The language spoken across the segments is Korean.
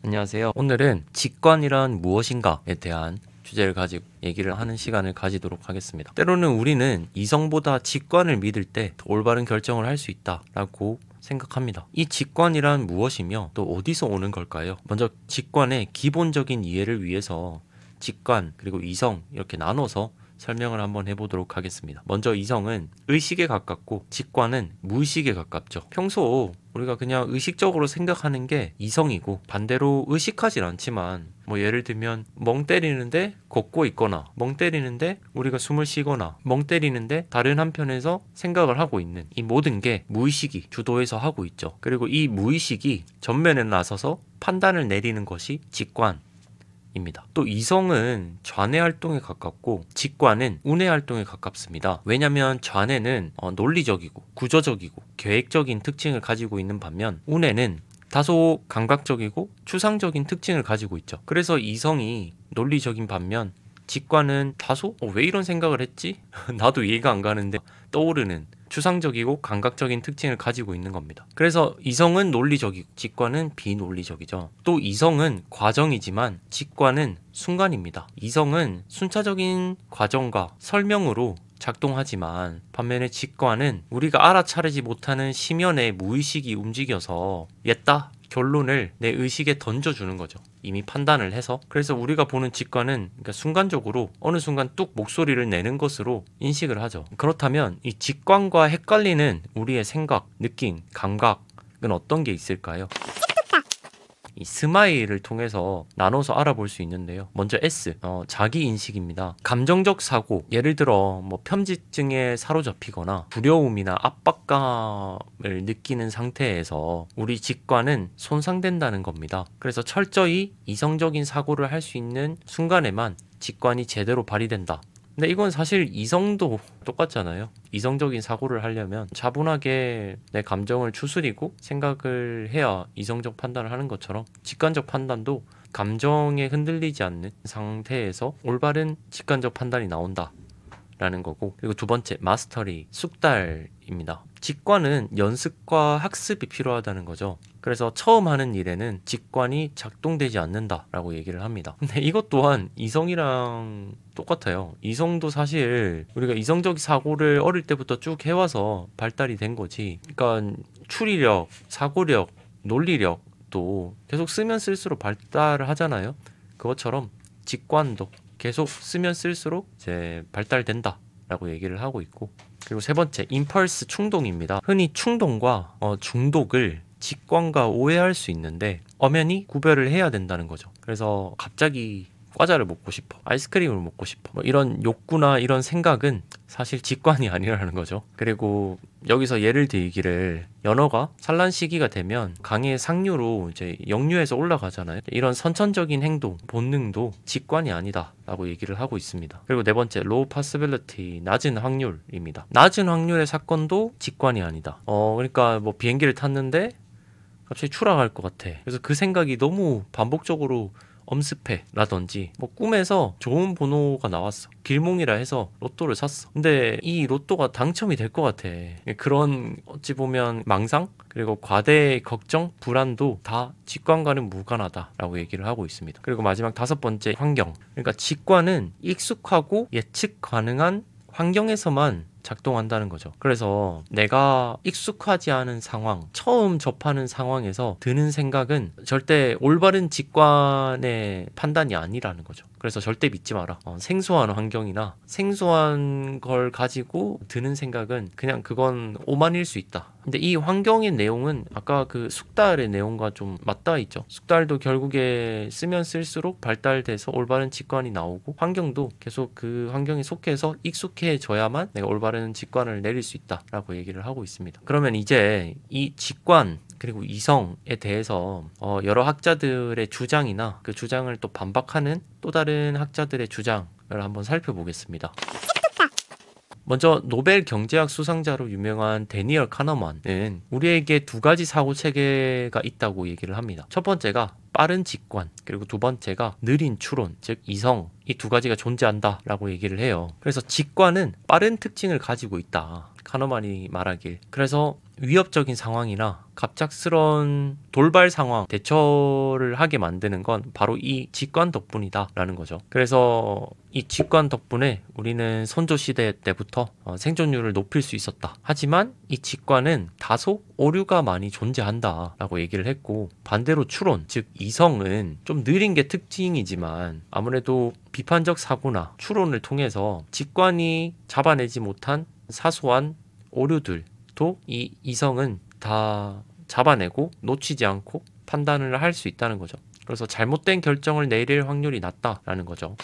안녕하세요. 오늘은 직관이란 무엇인가에 대한 주제를 가지고 얘기를 하는 시간을 가지도록 하겠습니다. 때로는 우리는 이성보다 직관을 믿을 때 더 올바른 결정을 할 수 있다라고 생각합니다. 이 직관이란 무엇이며 또 어디서 오는 걸까요? 먼저 직관의 기본적인 이해를 위해서 직관 그리고 이성 이렇게 나눠서 설명을 한번 해보도록 하겠습니다. 먼저 이성은 의식에 가깝고 직관은 무의식에 가깝죠. 평소 우리가 그냥 의식적으로 생각하는 게 이성이고 반대로 의식하진 않지만 예를 들면 멍 때리는데 걷고 있거나 멍 때리는데 우리가 숨을 쉬거나 멍 때리는데 다른 한편에서 생각을 하고 있는 이 모든 게 무의식이 주도해서 하고 있죠. 그리고 이 무의식이 전면에 나서서 판단을 내리는 것이 직관 입니다. 또 이성은 좌뇌 활동에 가깝고 직관은 우뇌 활동에 가깝습니다. 왜냐하면 좌뇌는 논리적이고 구조적이고 계획적인 특징을 가지고 있는 반면 우뇌는 다소 감각적이고 추상적인 특징을 가지고 있죠. 그래서 이성이 논리적인 반면 직관은 다소 왜 이런 생각을 했지? 나도 이해가 안 가는데 떠오르는 추상적이고 감각적인 특징을 가지고 있는 겁니다. 그래서 이성은 논리적이고 직관은 비논리적이죠. 또 이성은 과정이지만 직관은 순간입니다. 이성은 순차적인 과정과 설명으로 작동하지만 반면에 직관은 우리가 알아차리지 못하는 심연의 무의식이 움직여서 옛다 결론을 내 의식에 던져주는 거죠. 이미 판단을 해서. 그래서 우리가 보는 직관은 순간적으로 어느 순간 뚝 목소리를 내는 것으로 인식을 하죠. 그렇다면 이 직관과 헷갈리는 우리의 생각, 느낌, 감각은 어떤 게 있을까요? 이 스마일을 통해서 나눠서 알아볼 수 있는데요. 먼저 S, 자기 인식입니다. 감정적 사고, 예를 들어 편집증에 사로잡히거나 두려움이나 압박감을 느끼는 상태에서 우리 직관은 손상된다는 겁니다. 그래서 철저히 이성적인 사고를 할 수 있는 순간에만 직관이 제대로 발휘된다. 근데 이건 사실 이성도 똑같잖아요. 이성적인 사고를 하려면 차분하게 내 감정을 추스리고 생각을 해야 이성적 판단을 하는 것처럼 직관적 판단도 감정에 흔들리지 않는 상태에서 올바른 직관적 판단이 나온다 라는 거고, 그리고 두 번째 마스터리, 숙달입니다. 직관은 연습과 학습이 필요하다는 거죠. 그래서 처음 하는 일에는 직관이 작동되지 않는다라고 얘기를 합니다. 근데 이것 또한 이성이랑 똑같아요. 이성도 사실 우리가 이성적 사고를 어릴 때부터 쭉 해와서 발달이 된 거지. 그러니까 추리력, 사고력, 논리력도 계속 쓰면 쓸수록 발달을 하잖아요. 그것처럼 직관도 계속 쓰면 쓸수록 이제 발달된다 라고 얘기를 하고 있고, 그리고 세 번째 임펄스, 충동입니다. 흔히 충동과 중독을 직관과 오해할 수 있는데 엄연히 구별을 해야 된다는 거죠. 그래서 갑자기 과자를 먹고 싶어, 아이스크림을 먹고 싶어, 이런 욕구나 이런 생각은 사실 직관이 아니라는 거죠. 그리고 여기서 예를 들기를, 연어가 산란 시기가 되면 강의 상류로 이제 역류해서 올라가잖아요. 이런 선천적인 행동, 본능도 직관이 아니다 라고 얘기를 하고 있습니다. 그리고 네 번째 low possibility, 낮은 확률입니다. 낮은 확률의 사건도 직관이 아니다. 그러니까 비행기를 탔는데 갑자기 추락할 것 같아. 그래서 그 생각이 너무 반복적으로 엄습해 라든지, 꿈에서 좋은 번호가 나왔어, 길몽이라 해서 로또를 샀어. 근데 이 로또가 당첨이 될 것 같아. 그런 어찌 보면 망상 그리고 과대 걱정, 불안도 다 직관과는 무관하다 라고 얘기를 하고 있습니다. 그리고 마지막 다섯 번째 환경. 그러니까 직관은 익숙하고 예측 가능한 환경에서만 작동한다는 거죠. 그래서 내가 익숙하지 않은 상황, 처음 접하는 상황에서 드는 생각은 절대 올바른 직관의 판단이 아니라는 거죠. 그래서 절대 믿지 마라. 생소한 환경이나 생소한 걸 가지고 드는 생각은 그냥 그건 오만일 수 있다. 근데 이 환경의 내용은 아까 그 숙달의 내용과 좀 맞닿아 있죠. 숙달도 결국에 쓰면 쓸수록 발달돼서 올바른 직관이 나오고, 환경도 계속 그 환경에 속해서 익숙해져야만 내가 올바른 직관을 내릴 수 있다라고 얘기를 하고 있습니다. 그러면 이제 이 직관 그리고 이성에 대해서 여러 학자들의 주장이나 그 주장을 또 반박하는 또 다른 학자들의 주장을 한번 살펴보겠습니다. 먼저 노벨 경제학 수상자로 유명한 데니얼 카너만은 우리에게 두 가지 사고 체계가 있다고 얘기를 합니다. 첫 번째가 빠른 직관, 그리고 두 번째가 느린 추론, 즉 이성 이 두 가지가 존재한다라고 얘기를 해요. 그래서 직관은 빠른 특징을 가지고 있다. 카너만이 말하길. 그래서 위협적인 상황이나 갑작스러운 돌발 상황 대처를 하게 만드는 건 바로 이 직관 덕분이다 라는 거죠. 그래서 이 직관 덕분에 우리는 선조 시대 때부터 생존율을 높일 수 있었다. 하지만 이 직관은 다소 오류가 많이 존재한다 라고 얘기를 했고, 반대로 추론, 즉 이성은 좀 느린 게 특징이지만 아무래도 비판적 사고나 추론을 통해서 직관이 잡아내지 못한 사소한 오류들도 이 이성은 다 잡아내고 놓치지 않고 판단을 할 수 있다는 거죠. 그래서 잘못된 결정을 내릴 확률이 낮다라는 거죠.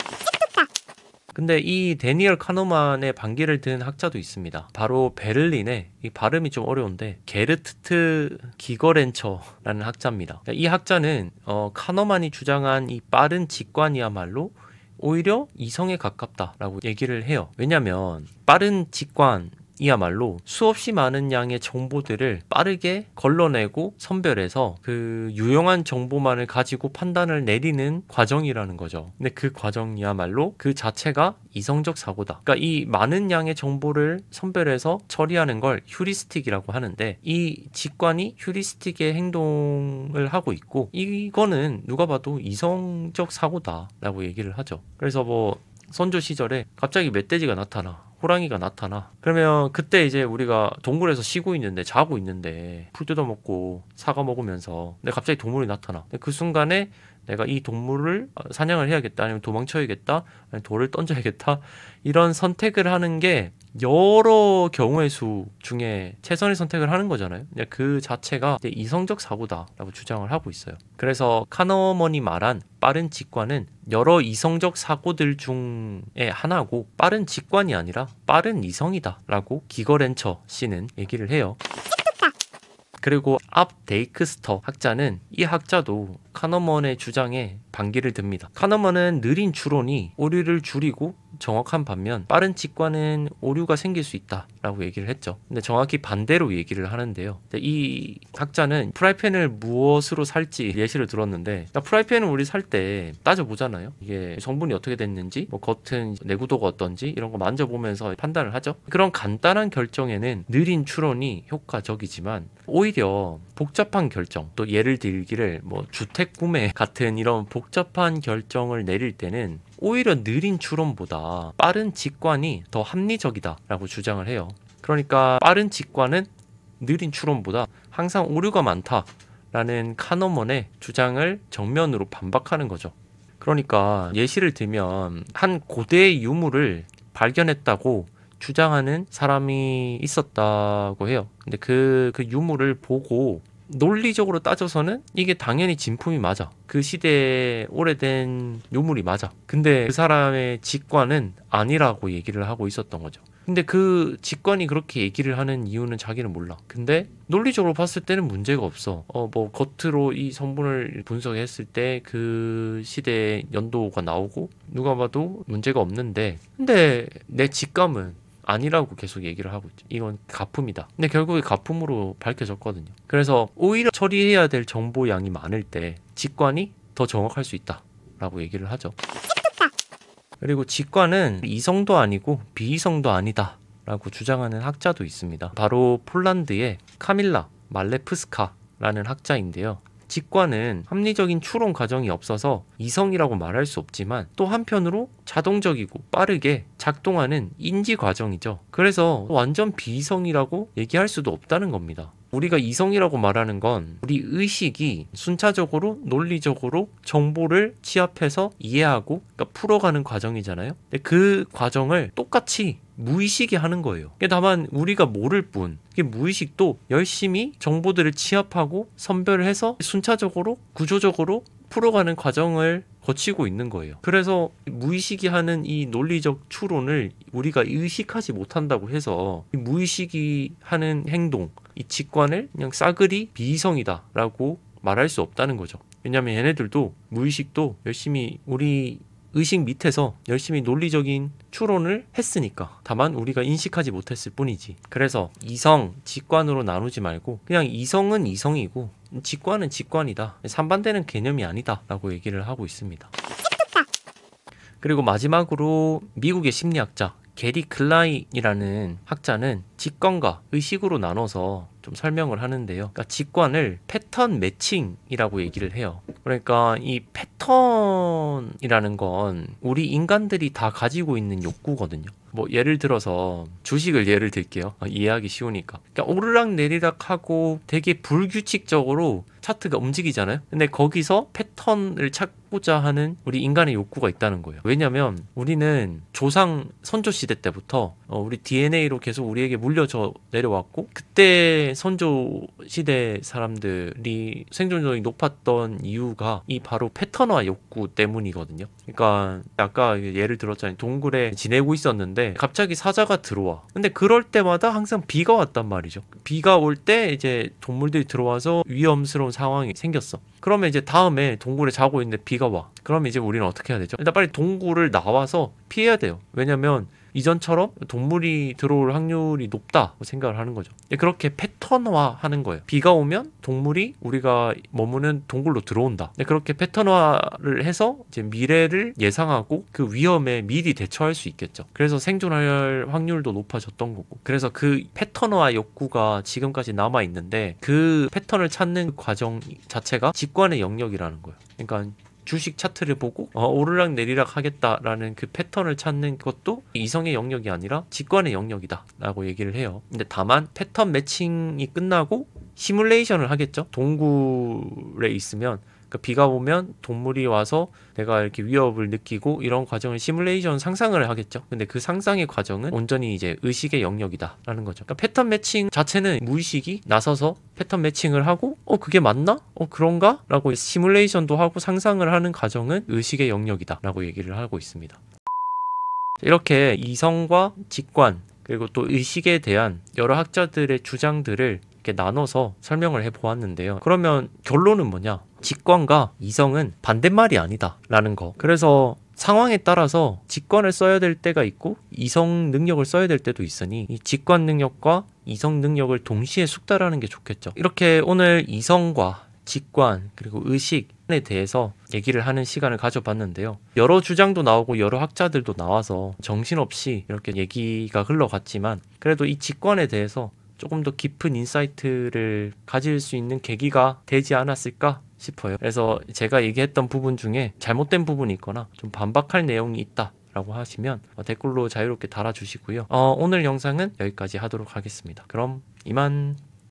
근데 이 데니얼 카노만의 반기를 든 학자도 있습니다. 바로 베를린의, 이 발음이 좀 어려운데 게르트트 기거렌처라는 학자입니다. 이 학자는 카노만이 주장한 이 빠른 직관이야말로 오히려 이성에 가깝다라고 얘기를 해요. 왜냐하면 빠른 직관이야말로 수없이 많은 양의 정보들을 빠르게 걸러내고 선별해서 그 유용한 정보만을 가지고 판단을 내리는 과정이라는 거죠. 근데 그 과정이야말로 그 자체가 이성적 사고다. 그러니까 이 많은 양의 정보를 선별해서 처리하는 걸 휴리스틱이라고 하는데, 이 직관이 휴리스틱의 행동을 하고 있고, 이거는 누가 봐도 이성적 사고다라고 얘기를 하죠. 그래서 뭐 선조 시절에 갑자기 멧돼지가 나타나, 호랑이가 나타나, 그러면 그때 이제 우리가 동굴에서 쉬고 있는데, 자고 있는데 풀 뜯어먹고 사과 먹으면서, 근데 갑자기 동물이 나타나. 그 순간에 내가 이 동물을 사냥을 해야겠다, 아니면 도망쳐야겠다, 아니면 돌을 던져야겠다, 이런 선택을 하는 게 여러 경우의 수 중에 최선의 선택을 하는 거잖아요. 그 자체가 이성적 사고다라고 주장을 하고 있어요. 그래서 카너먼이 말한 빠른 직관은 여러 이성적 사고들 중에 하나고, 빠른 직관이 아니라 빠른 이성이다라고 기거렌처 씨는 얘기를 해요. 그리고 앞 데이크스터 학자는, 이 학자도 카너먼의 주장에 반기를 듭니다. 카너먼은 느린 추론이 오류를 줄이고 정확한 반면 빠른 직관은 오류가 생길 수 있다라고 얘기를 했죠. 근데 정확히 반대로 얘기를 하는데요. 이 학자는 프라이팬을 무엇으로 살지 예시를 들었는데, 프라이팬을 우리 살 때 따져보잖아요. 이게 성분이 어떻게 됐는지, 뭐 겉은 내구도가 어떤지 이런 거 만져보면서 판단을 하죠. 그런 간단한 결정에는 느린 추론이 효과적이지만 오히려 복잡한 결정, 또 예를 들기를 뭐 주택 구매 같은 이런 복잡한 결정을 내릴 때는 오히려 느린 추론보다 빠른 직관이 더 합리적이다라고 주장을 해요. 그러니까 빠른 직관은 느린 추론보다 항상 오류가 많다라는 카너먼의 주장을 정면으로 반박하는 거죠. 그러니까 예시를 들면 한 고대의 유물을 발견했다고 주장하는 사람이 있었다고 해요. 근데 그 유물을 보고 논리적으로 따져서는 이게 당연히 진품이 맞아. 그 시대에 오래된 유물이 맞아. 근데 그 사람의 직관은 아니라고 얘기를 하고 있었던 거죠. 근데 그 직관이 그렇게 얘기를 하는 이유는 자기는 몰라. 근데 논리적으로 봤을 때는 문제가 없어. 뭐 겉으로 이 성분을 분석했을 때 그 시대의 연도가 나오고 누가 봐도 문제가 없는데, 근데 내 직감은 아니라고 계속 얘기를 하고 있죠. 이건 가품이다. 근데 결국에 가품으로 밝혀졌거든요. 그래서 오히려 처리해야 될 정보 양이 많을 때 직관이 더 정확할 수 있다라고 얘기를 하죠. 그리고 직관은 이성도 아니고 비이성도 아니다라고 주장하는 학자도 있습니다. 바로 폴란드의 카밀라 말레프스카라는 학자인데요. 직관은 합리적인 추론 과정이 없어서 이성이라고 말할 수 없지만, 또 한편으로 자동적이고 빠르게 작동하는 인지 과정이죠. 그래서 완전 비이성이라고 얘기할 수도 없다는 겁니다. 우리가 이성이라고 말하는 건 우리 의식이 순차적으로 논리적으로 정보를 취합해서 이해하고, 그러니까 풀어가는 과정이잖아요. 근데 그 과정을 똑같이 무의식이 하는 거예요. 다만 우리가 모를 뿐, 무의식도 열심히 정보들을 취합하고 선별을 해서 순차적으로 구조적으로 풀어가는 과정을 거치고 있는 거예요. 그래서 무의식이 하는 이 논리적 추론을 우리가 의식하지 못한다고 해서 이 무의식이 하는 행동, 이 직관을 그냥 싸그리 비이성이다 라고 말할 수 없다는 거죠. 왜냐하면 얘네들도 무의식도 열심히 우리 의식 밑에서 열심히 논리적인 추론을 했으니까, 다만 우리가 인식하지 못했을 뿐이지. 그래서 이성, 직관으로 나누지 말고 그냥 이성은 이성이고 직관은 직관이다, 상반되는 개념이 아니다 라고 얘기를 하고 있습니다. 그리고 마지막으로 미국의 심리학자 게리 클라인이라는 학자는 직관과 의식으로 나눠서 좀 설명을 하는데요. 그러니까 직관을 패턴 매칭이라고 얘기를 해요. 그러니까 이 패턴이라는 건 우리 인간들이 다 가지고 있는 욕구거든요. 뭐 예를 들어서 주식을 예를 들게요. 이해하기 쉬우니까. 그러니까 오르락내리락 하고 되게 불규칙적으로 차트가 움직이잖아요. 근데 거기서 패턴을 찾고자 하는 우리 인간의 욕구가 있다는 거예요. 왜냐면 우리는 조상 선조 시대 때부터 우리 DNA로 계속 우리에게 물려져 내려왔고, 그때 선조 시대 사람들이 생존력이 높았던 이유가 이 바로 패턴화 욕구 때문이거든요. 그러니까 아까 예를 들었잖아요. 동굴에 지내고 있었는데 갑자기 사자가 들어와. 근데 그럴 때마다 항상 비가 왔단 말이죠. 비가 올 때 이제 동물들이 들어와서 위험스러운 상황이 생겼어. 그러면 이제 다음에 동굴에 자고 있는데 비가 와. 그러면 이제 우리는 어떻게 해야 되죠? 일단 빨리 동굴을 나와서 피해야 돼요. 왜냐면 이전처럼 동물이 들어올 확률이 높다 생각을 하는 거죠. 그렇게 패턴화하는 거예요. 비가 오면 동물이 우리가 머무는 동굴로 들어온다. 그렇게 패턴화를 해서 이제 미래를 예상하고 그 위험에 미리 대처할 수 있겠죠. 그래서 생존할 확률도 높아졌던 거고. 그래서 그 패턴화 욕구가 지금까지 남아 있는데 그 패턴을 찾는 과정 자체가 직관의 영역이라는 거예요. 그러니까 주식 차트를 보고 오르락 내리락 하겠다라는 그 패턴을 찾는 것도 이성의 영역이 아니라 직관의 영역이다 라고 얘기를 해요. 근데 다만 패턴 매칭이 끝나고 시뮬레이션을 하겠죠. 동굴에 있으면 비가 오면 동물이 와서 내가 이렇게 위협을 느끼고 이런 과정을 시뮬레이션 상상을 하겠죠. 근데 그 상상의 과정은 온전히 이제 의식의 영역이다 라는 거죠. 그러니까 패턴 매칭 자체는 무의식이 나서서 패턴 매칭을 하고 그게 맞나? 그런가? 라고 시뮬레이션도 하고 상상을 하는 과정은 의식의 영역이다 라고 얘기를 하고 있습니다. 이렇게 이성과 직관 그리고 또 의식에 대한 여러 학자들의 주장들을 이렇게 나눠서 설명을 해보았는데요. 그러면 결론은 뭐냐? 직관과 이성은 반대말이 아니다 라는 거. 그래서 상황에 따라서 직관을 써야 될 때가 있고 이성 능력을 써야 될 때도 있으니 이 직관 능력과 이성 능력을 동시에 숙달하는 게 좋겠죠. 이렇게 오늘 이성과 직관 그리고 의식에 대해서 얘기를 하는 시간을 가져봤는데요. 여러 주장도 나오고 여러 학자들도 나와서 정신없이 이렇게 얘기가 흘러갔지만 그래도 이 직관에 대해서 조금 더 깊은 인사이트를 가질 수 있는 계기가 되지 않았을까 싶어요. 그래서 제가 얘기했던 부분 중에 잘못된 부분이 있거나 좀 반박할 내용이 있다 라고 하시면 댓글로 자유롭게 달아주시고요. 오늘 영상은 여기까지 하도록 하겠습니다. 그럼 이만.